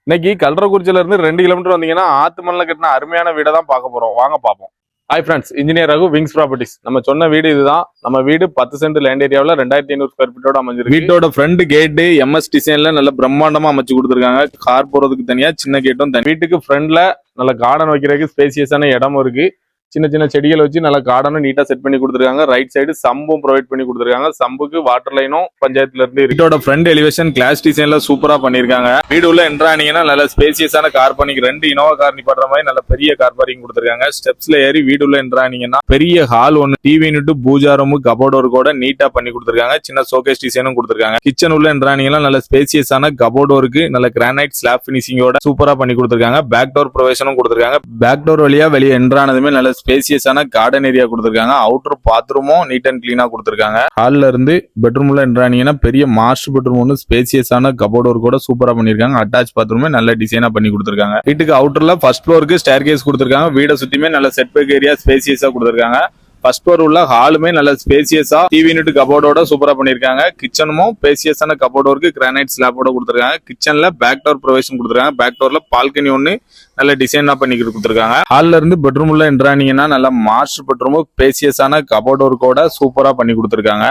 இன்னைக்கு கல்றக்குறிச்சியில இருந்து 2 கிலோமீட்டர் வந்தீங்கன்னா ஆத்துமல்ல கட்டின அருமையான வீடை தான் பார்க்க போறோம். வாங்க பார்ப்போம். Hi friends, engineer Raghu, wings properties. நம்ம சொன்ன வீடு இதுதான். நம்ம வீடு 10 சென்ட் லேண்ட் ஏரியாவில் 2500 ஸ்கொயர் ஃபீட்டோட அமைஞ்சிருக்கு. வீட்டோட ஃப்ரண்ட் கேட்டு எம்எஸ் டிசைன்ல நல்ல பிரம்மாண்டமா அமைச்சு கொடுத்துருக்காங்க. கார் போறதுக்கு தனியா, சின்ன கேட்டும் தனி. வீட்டுக்கு ஃப்ரண்ட்ல நல்ல கார்டன் வைக்கிறதுக்கு ஸ்பேசியஸான இடமும் இருக்கு. சின்ன சின்ன செடிகள் வச்சு நல்லா கார்டனும் நீட்டா செட் பண்ணி கொடுத்துருக்காங்க. ரைட் சைடு சம்பும் ப்ரொவைட் பண்ணி கொடுத்துருக்காங்க. சம்புக்கு வாட்டர் லைனும் பஞ்சாயத்துல இருந்து. வீட்டோட ஃப்ரண்ட் எலிவேஷன் கிளாஸ் டிசைன்ல சூப்பரா பண்ணிருக்காங்க. வீடு உள்ள என்ட்ரானீங்கன்னா நல்ல ஸ்பேசியஸான கார் பார்க்கிங், 2 இனோவா கார் நிப்பாடுற மாதிரி நல்ல பெரிய கார் பார்க்கிங் கொடுத்துருக்காங்க. ஸ்டெப்ஸ்ல ஏறி வீடு உள்ள என்ட்ரானீங்கன்னா பெரிய ஹால் ஒன்னு, TV unit, pooja room, cupboard கூட நீட்டா பண்ணி கொடுத்துருக்காங்க. சின்ன ஷோகேஸ் டிசைனும் கொடுத்துருக்காங்க. கிச்சன் உள்ள என்ட்ரானீங்கன்னா நல்ல ஸ்பேசியஸான கபோர்ட் இருக்கு. நல்ல கிரானைட் ஸ்லாப் பினிஷிங்கோட சூப்பரா பண்ணி கொடுத்துருக்காங்க. பேக் டோர் ப்ரொவிஷனும் கொடுத்துருக்காங்க. பேக் டோர் வழியா வெளியே என்ட்ரானதுமே நல்ல ஸ்பேசியஸான கார்டன் ஏரியா கொடுத்துருக்காங்க. அவுட்டர் பாத்ரூமும் நீட் அண்ட் கிளீனா கொடுத்துருக்காங்க. ஹால்ல இருந்து பெட்ரூம்ல என்ட்ரானீங்கன்னா பெரிய மாஸ்டர் பெட்ரூம் ஒன்று, ஸ்பேசியஸான கபோர்ட் கூட சூப்பரா பண்ணிருக்காங்க. அட்டாச் பாத்ரூமே நல்ல டிசைனா பண்ணி கொடுத்துருக்காங்க. வீட்டுக்கு அவுட்டர்ல ஃபர்ஸ்ட் ஃப்ளோருக்கு ஸ்டேர் கேஸ் கொடுத்துருக்காங்க. வீடை சுத்தியுமே நல்ல செட்பேக் ஏரியா ஸ்பேசியஸா கொடுத்துருக்காங்க. ஃபர்ஸ்ட் ஃப்ளோர் உள்ள ஹாலுமே நல்ல ஸ்பேசியஸா டிவி யூனிட் கபோர்டோட சூப்பரா பண்ணிருக்காங்க. கிச்சனும் ஸ்பேசியஸான கபோர்ட் இருக்கு, கிரானைட் ஸ்லாப்போட கொடுத்துருக்காங்க. கிச்சன்ல பேக் டோர் ப்ரொவிஷன் கொடுத்துருக்காங்க. பேக் டோர்ல பால்கனி ஒன்னு நல்ல டிசைனா பண்ணி கொடுத்துருக்காங்க. ஹால்ல இருந்து பெட்ரூம் உள்ள என்ட்ரானீங்கன்னா நல்ல மாஸ்டர் பெட்ரூம், ஸ்பேசியஸான கபோர்ட் கூட சூப்பரா பண்ணி கொடுத்துருக்காங்க.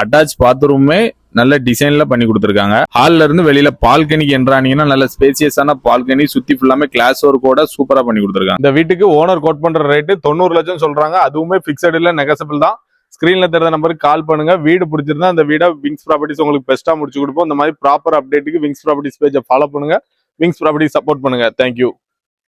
அட்டாச் பாத்ரூமே நல்ல டிசைன்ல பண்ணி கொடுத்துருக்காங்க. ஹால்ல இருந்து வெளியில பால்கனிக்கு என்ட்ரானீங்கன்னா நல்ல ஸ்பேசியஸான பால்கனி, சுத்தி ஃபுல்லாமே கிளாஸ் ஒர்க் கூட சூப்பரா பண்ணி கொடுத்துருக்காங்க. இந்த வீட்டுக்கு ஓனர் கோட் பண்ற ரேட்டு 90 லட்சம் சொல்றாங்க. அதுவுமே பிக்சட் இல்ல, நெகசபிள் தான். ஸ்கிரீன்ல தெரிந்த நம்பருக்கு கால் பண்ணுங்க. வீடு பிடிச்சிருந்தா அந்த வீட விங்ஸ் ப்ராப்பர்ட்டிஸ் உங்களுக்கு பெஸ்டா முடிச்சு கொடுப்போம். இந்த மாதிரி ப்ராப்பர் அப்டேட்டுக்கு விங்ஸ் ப்ராப்பர்ட்டிஸ் பேஜை ஃபாலோ பண்ணுங்க. விங்ஸ் ப்ராப்பர்ட்டிஸ் சப்போர்ட் பண்ணுங்க. தேங்க்யூ.